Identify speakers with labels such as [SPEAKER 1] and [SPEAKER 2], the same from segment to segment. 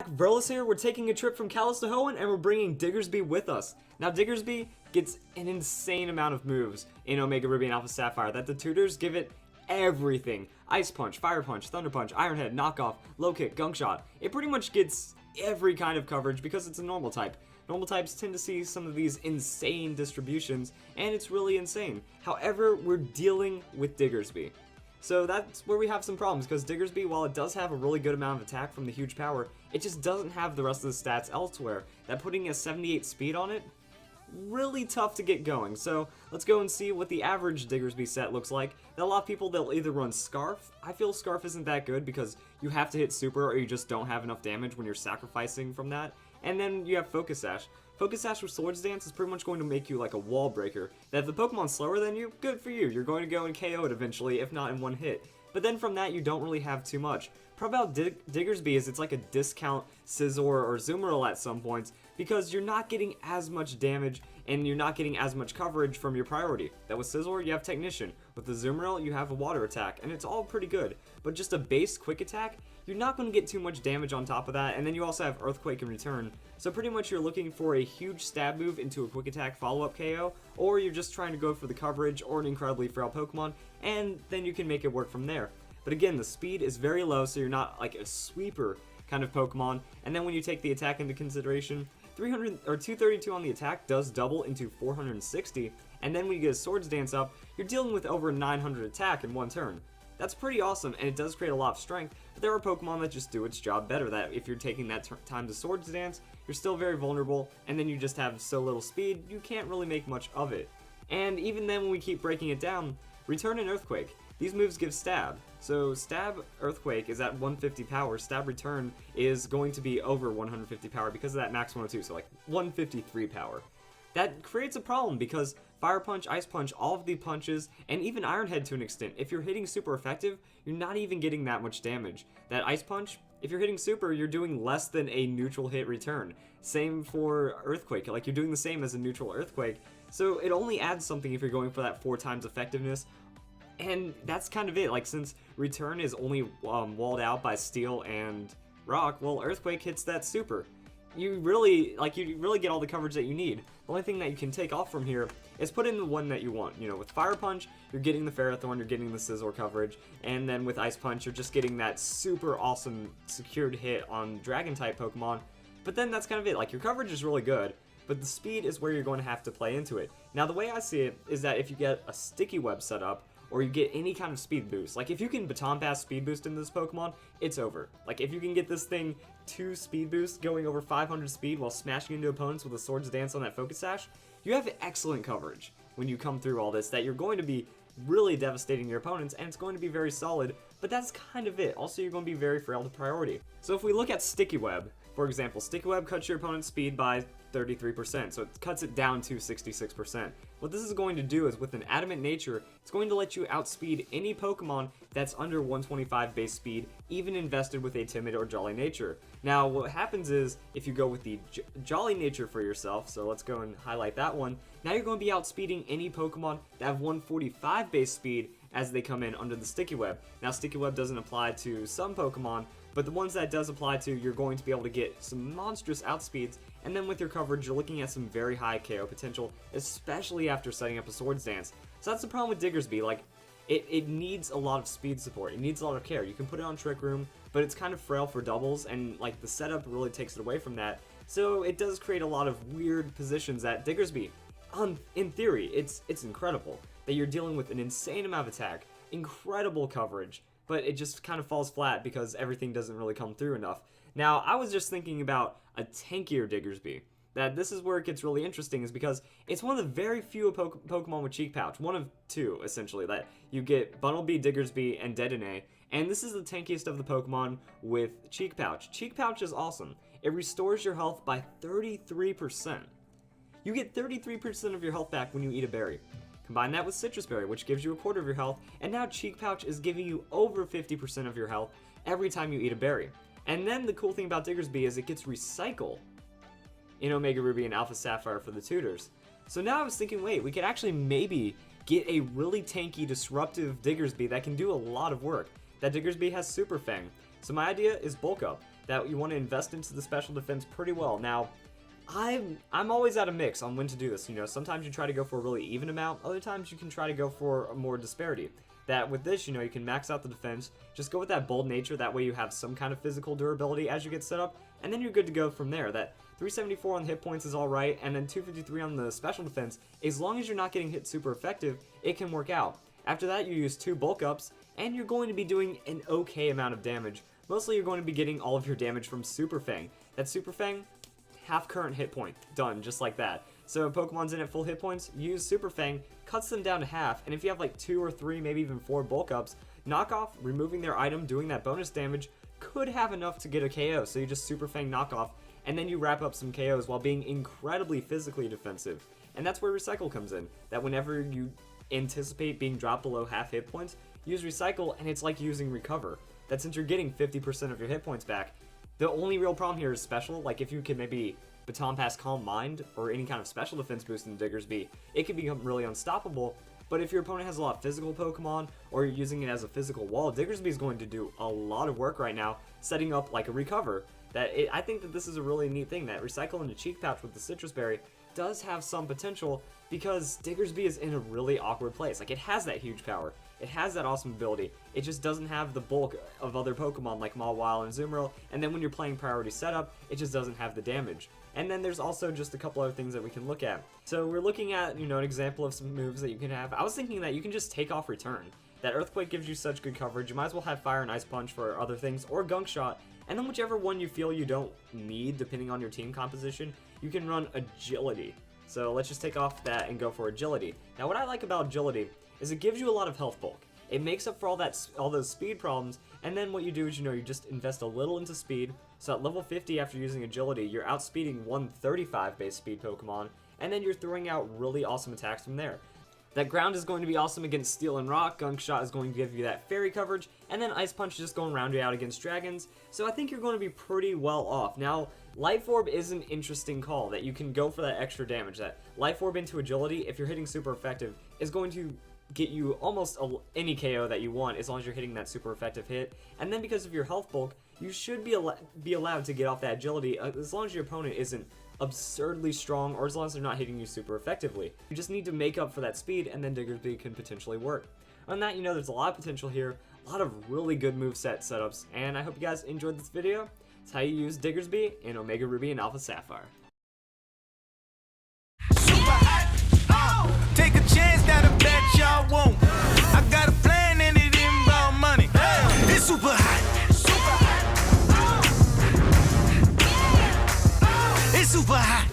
[SPEAKER 1] Verlis here, we're taking a trip from Kalos to Hoenn and we're bringing Diggersby with us. Now Diggersby gets an insane amount of moves in Omega Ruby and Alpha Sapphire that the tutors give it everything. Ice Punch, Fire Punch, Thunder Punch, Iron Head, Knockoff, Low Kick, Gunk Shot. It pretty much gets every kind of coverage because it's a normal type. Normal types tend to see some of these insane distributions and it's really insane. However, we're dealing with Diggersby. So that's where we have some problems, because Diggersby, while it does have a really good amount of attack from the huge power, it just doesn't have the rest of the stats elsewhere. That putting a 78 speed on it, really tough to get going. So let's go and see what the average Diggersby set looks like. Now, a lot of people, they'll either run Scarf. I feel Scarf isn't that good because you have to hit Super or you just don't have enough damage when you're sacrificing from that. And then you have Focus Sash. Focus Sash with Swords Dance is pretty much going to make you like a wall breaker. That if the Pokemon's slower than you, good for you. You're going to go and KO it eventually, if not in one hit. But then from that, you don't really have too much. Problem about Diggersby is it's like a discount Scizor or Zoomerl at some points, because you're not getting as much damage and you're not getting as much coverage from your priority. That with Scizor, you have Technician. With the Zoomerl, you have a Water Attack, and it's all pretty good. But just a base Quick Attack, you're not going to get too much damage on top of that, and then you also have Earthquake in return. So pretty much you're looking for a huge stab move into a Quick Attack follow-up KO, or you're just trying to go for the coverage or an incredibly frail Pokemon, and then you can make it work from there. But again, the speed is very low, so you're not like a sweeper kind of Pokemon. And then when you take the attack into consideration, 232 on the attack does double into 460. And then when you get a Swords Dance up, you're dealing with over 900 attack in one turn. That's pretty awesome, and it does create a lot of strength, but there are Pokemon that just do its job better, that if you're taking that time to Swords Dance, you're still very vulnerable, and then you just have so little speed, you can't really make much of it. And even then when we keep breaking it down, Return and Earthquake. These moves give Stab. So Stab Earthquake is at 150 power, Stab Return is going to be over 150 power because of that max 102, so like 153 power. That creates a problem because Fire Punch, Ice Punch, all of the punches, and even Iron Head to an extent, if you're hitting super effective, you're not even getting that much damage. That Ice Punch, if you're hitting super, you're doing less than a neutral hit return. Same for Earthquake, like you're doing the same as a neutral Earthquake. So it only adds something if you're going for that 4 times effectiveness. And that's kind of it, like since Return is only walled out by Steel and Rock, well, Earthquake hits that super. You really get all the coverage that you need. The only thing that you can take off from here is put in the one that you want. You know, with Fire Punch, you're getting the Ferrothorn, you're getting the Scizor coverage, and then with Ice Punch, you're just getting that super awesome secured hit on Dragon-type Pokemon. But then that's kind of it. Like, your coverage is really good, but the speed is where you're going to have to play into it. Now, the way I see it is that if you get a Sticky Web set up, or you get any kind of speed boost. Like, if you can Baton Pass speed boost into this Pokemon, it's over. Like, if you can get this thing 2 speed boost going over 500 speed while smashing into opponents with a Swords Dance on that Focus Sash, you have excellent coverage when you come through all this, that you're going to be really devastating your opponents, and it's going to be very solid, but that's kind of it. Also, you're going to be very frail to priority. So if we look at Sticky Web, for example, Sticky Web cuts your opponent's speed by 33%, so it cuts it down to 66%. What this is going to do is, with an Adamant Nature, it's going to let you outspeed any Pokemon that's under 125 base speed, even invested with a Timid or Jolly Nature. Now, what happens is, if you go with the Jolly Nature for yourself, so let's go and highlight that one, now you're going to be outspeeding any Pokemon that have 145 base speed as they come in under the Sticky Web. Now, Sticky Web doesn't apply to some Pokemon, but the ones that does apply to, you're going to be able to get some monstrous outspeeds, and then with your coverage, you're looking at some very high KO potential, especially after setting up a Swords Dance. So that's the problem with Diggersby. Like, it needs a lot of speed support. It needs a lot of care. You can put it on Trick Room, but it's kind of frail for doubles, and like the setup really takes it away from that. So it does create a lot of weird positions that Diggersby, in theory, it's incredible that you're dealing with an insane amount of attack, incredible coverage, but it just kind of falls flat because everything doesn't really come through enough. Now, I was just thinking about a tankier Diggersby. That this is where it gets really interesting, is because it's one of the very few Pokemon with Cheek Pouch, one of 2 essentially, that you get Bunnelby, Diggersby, and Dedenne, and this is the tankiest of the Pokemon with Cheek Pouch. Cheek Pouch is awesome. It restores your health by 33%. You get 33% of your health back when you eat a berry. Combine that with Citrus Berry, which gives you a quarter of your health, and now Cheek Pouch is giving you over 50% of your health every time you eat a berry. And then the cool thing about Diggersby is it gets recycled in Omega Ruby and Alpha Sapphire for the tutors. So now I was thinking, wait, we could actually maybe get a really tanky, disruptive Diggersby that can do a lot of work. That Diggersby has Super Fang. So my idea is Bulk Up. that you want to invest into the special defense pretty well. Now, I'm always at a mix on when to do this. You know, sometimes you try to go for a really even amount, other times you can try to go for more disparity. That with this, you know, you can max out the defense, just go with that bold nature, that way you have some kind of physical durability as you get set up, and then you're good to go from there. That 374 on the hit points is alright, and then 253 on the special defense, as long as you're not getting hit super effective, it can work out. After that, you use 2 bulk ups, and you're going to be doing an okay amount of damage. Mostly you're going to be getting all of your damage from Super Fang. That Super Fang, half current hit point, done, just like that. So if Pokemon's in at full hit points, use Super Fang, cuts them down to half, and if you have like 2 or 3, maybe even 4 bulk ups, knockoff, removing their item, doing that bonus damage, could have enough to get a KO, so you just Super Fang knockoff, and then you wrap up some KOs while being incredibly physically defensive. And that's where Recycle comes in, that whenever you anticipate being dropped below half hit points, use Recycle, and it's like using Recover. That since you're getting 50% of your hit points back, the only real problem here is special. Like if you can maybe Baton Pass Calm Mind or any kind of special defense boost in Diggersby, it can become really unstoppable. But if your opponent has a lot of physical Pokemon or you're using it as a physical wall, Diggersby is going to do a lot of work right now setting up like a Recover. I think that this is a really neat thing, that Recycle into Cheek Pouch with the Citrus Berry does have some potential because Diggersby is in a really awkward place. Like it has that huge power. It has that awesome ability. It just doesn't have the bulk of other Pokemon like Mawile and Azumarill, and then when you're playing priority setup, it just doesn't have the damage. And then there's also just a couple other things that we can look at. So we're looking at, you know, an example of some moves that you can have. I was thinking that you can just take off Return. That Earthquake gives you such good coverage, you might as well have Fire and Ice Punch for other things, or Gunk Shot, and then whichever one you feel you don't need, depending on your team composition, you can run Agility. So let's just take off that and go for Agility. Now what I like about Agility is it gives you a lot of health bulk. It makes up for all those speed problems, and then what you do is, you know, you just invest a little into speed, so at level 50 after using Agility, you're outspeeding 135 base speed Pokemon, and then you're throwing out really awesome attacks from there. That Ground is going to be awesome against Steel and Rock, Gunk Shot is going to give you that Fairy coverage, and then Ice Punch is just going to round you out against Dragons, so I think you're going to be pretty well off. Now, Life Orb is an interesting call, that you can go for that extra damage. That Life Orb into Agility, if you're hitting super effective, is going to get you almost any KO that you want as long as you're hitting that super effective hit. And then because of your health bulk, you should be allowed to get off that Agility as long as your opponent isn't absurdly strong or as long as they're not hitting you super effectively. You just need to make up for that speed, and then Diggersby can potentially work. On that, you know, there's a lot of potential here, a lot of really good moveset setups, and I hope you guys enjoyed this video. It's how you use Diggersby in Omega Ruby and Alpha Sapphire.
[SPEAKER 2] Take a chance that I bet y'all won't. I got a plan and it involve money. It's super hot. It's super hot.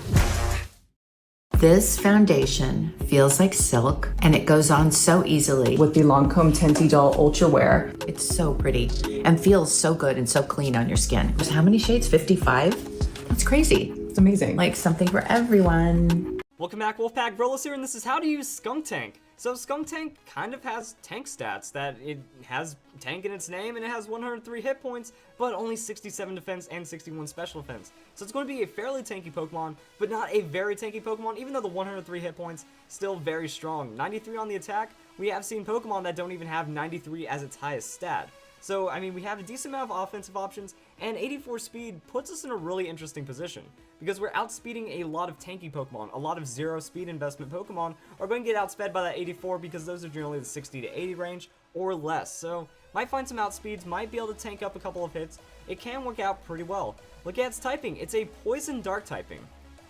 [SPEAKER 3] This foundation feels like silk, and it goes on so easily.
[SPEAKER 4] With the Lancome Tinty Doll Ultra Wear.
[SPEAKER 3] It's so pretty and feels so good and so clean on your skin. There's how many shades? 55? That's crazy.
[SPEAKER 4] It's amazing.
[SPEAKER 3] Like something for everyone.
[SPEAKER 1] Welcome back, Wolfpack Brolis here, and this is how to use Skunk Tank. So Skunk Tank kind of has tank stats, that it has tank in its name and it has 103 hit points, but only 67 defense and 61 special defense. So it's going to be a fairly tanky Pokemon, but not a very tanky Pokemon, even though the 103 hit points, still very strong. 93 on the attack, we have seen Pokemon that don't even have 93 as its highest stat. So, I mean, we have a decent amount of offensive options, and 84 speed puts us in a really interesting position, because we're outspeeding a lot of tanky Pokemon. A lot of 0 speed investment Pokemon are going to get outsped by that 84 because those are generally the 60 to 80 range or less. So, might find some outspeeds, might be able to tank up a couple of hits. It can work out pretty well. Look at its typing. It's a Poison Dark typing.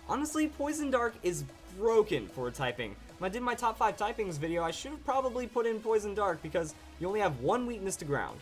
[SPEAKER 1] Honestly, Poison Dark is broken for a typing. When I did my top 5 typings video, I should have probably put in Poison Dark because you only have one weakness to ground.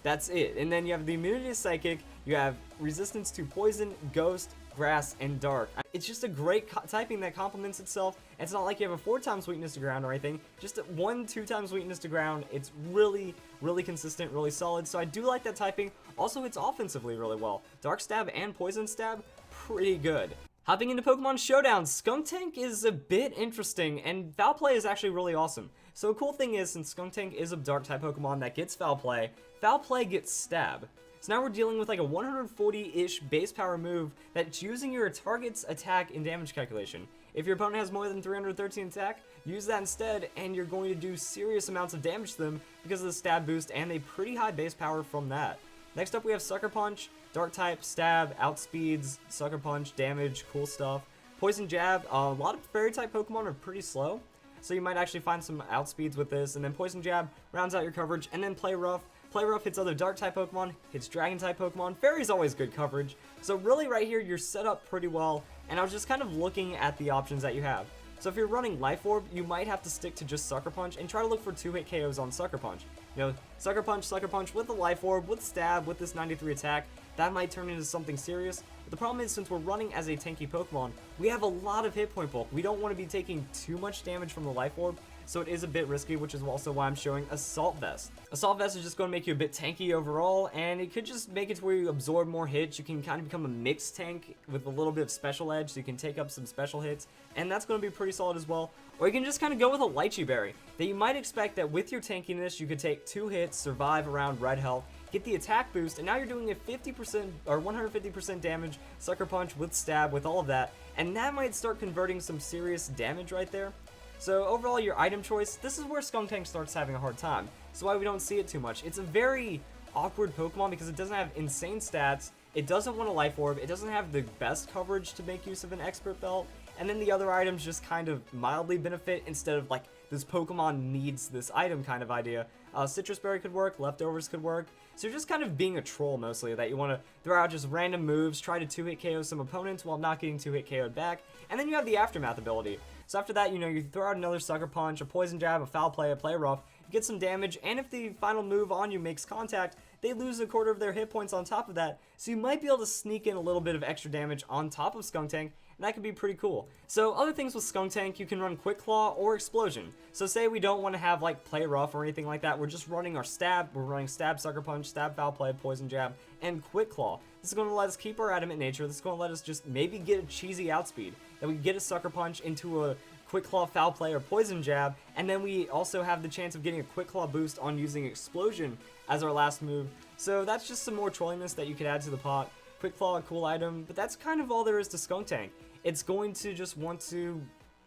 [SPEAKER 1] That's it. And then you have the immunity to Psychic, you have resistance to Poison, Ghost, Grass, and Dark. It's just a great typing that complements itself. It's not like you have a 4 times weakness to ground or anything, just a 1-2 times weakness to ground. It's really, really consistent, really solid, so I do like that typing. Also, it's offensively really well. Dark Stab and Poison Stab, pretty good. Hopping into Pokemon Showdown, Skunk Tank is a bit interesting, and Foul Play is actually really awesome. So a cool thing is, since Skunk Tank is a Dark-type Pokemon that gets Foul Play gets Stab. So now we're dealing with like a 140-ish base power move that's using your target's attack and damage calculation. If your opponent has more than 313 attack, use that instead, and you're going to do serious amounts of damage to them because of the Stab boost and a pretty high base power from that. Next up we have Sucker Punch, Dark type, Stab, Outspeeds, Sucker Punch, Damage, cool stuff. Poison Jab, a lot of Fairy type Pokemon are pretty slow, so you might actually find some outspeeds with this. And then Poison Jab rounds out your coverage, and then Play Rough. Play Rough hits other Dark type Pokemon, hits Dragon type Pokemon. Fairy's always good coverage. So really right here you're set up pretty well, and I was just kind of looking at the options that you have. So if you're running Life Orb, you might have to stick to just Sucker Punch and try to look for 2-hit KOs on Sucker Punch. You know, Sucker Punch with the Life Orb, with Stab, with this 93 attack, that might turn into something serious. But the problem is, since we're running as a tanky Pokemon, we have a lot of hit point bulk. We don't want to be taking too much damage from the Life Orb, so it is a bit risky, which is also why I'm showing Assault Vest. Assault Vest is just going to make you a bit tanky overall, and it could just make it to where you absorb more hits. You can kind of become a mixed tank with a little bit of special edge, so you can take up some special hits, and that's going to be pretty solid as well. Or you can just kind of go with a Lychee Berry, that you might expect that with your tankiness, you could take 2 hits, survive around red health, get the attack boost, and now you're doing a 50% or 150% damage Sucker Punch with Stab, with all of that, and that might start converting some serious damage right there. So overall, your item choice, this is where Skuntank starts having a hard time. So why we don't see it too much. It's a very awkward Pokemon because it doesn't have insane stats, it doesn't want a Life Orb, it doesn't have the best coverage to make use of an Expert Belt, and then the other items just kind of mildly benefit instead of like this Pokemon needs this item kind of idea. Citrus Berry could work, Leftovers could work, so you're just kind of being a troll mostly, that you want to throw out just random moves, try to 2-hit KO some opponents while not getting 2-hit KO'd back, and then you have the Aftermath ability. So after that, you know, you throw out another Sucker Punch, a Poison Jab, a Foul Play, a Play Rough, you get some damage, and if the final move on you makes contact, they lose a quarter of their hit points on top of that, so you might be able to sneak in a little bit of extra damage on top of Skuntank, and that could be pretty cool. So other things with Skuntank, you can run Quick Claw or Explosion. So say we don't want to have like Play Rough or anything like that, we're just running our Stab, we're running Stab, Sucker Punch, Stab, Foul Play, Poison Jab, and Quick Claw. This is going to let us keep our adamant nature, this is going to let us just maybe get a cheesy outspeed, that we get a Sucker Punch into a Quick Claw, Foul Play, or Poison Jab, and then we also have the chance of getting a Quick Claw boost on using Explosion as our last move. So that's just some more trolliness that you could add to the pot. Quick Claw, a cool item, but that's kind of all there is to Skuntank. It's going to just want to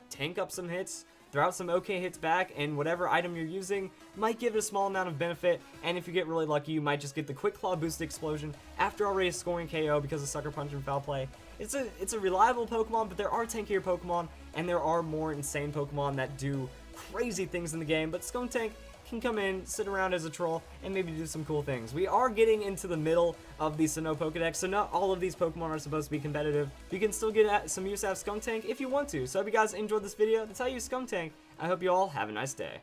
[SPEAKER 1] tank up some hits, throw out some okay hits back, and whatever item you're using might give it a small amount of benefit, and if you get really lucky, you might just get the Quick Claw boost Explosion after already scoring KO because of Sucker Punch and Foul Play. It's a reliable Pokemon, but there are tankier Pokemon, and there are more insane Pokemon that do crazy things in the game, but Skuntank can come in, sit around as a troll, and maybe do some cool things. We are getting into the middle of the Sinnoh Pokedex, so not all of these Pokemon are supposed to be competitive. You can still get some use out of Skuntank if you want to. So I hope you guys enjoyed this video. That's how you use Skuntank. I hope you all have a nice day.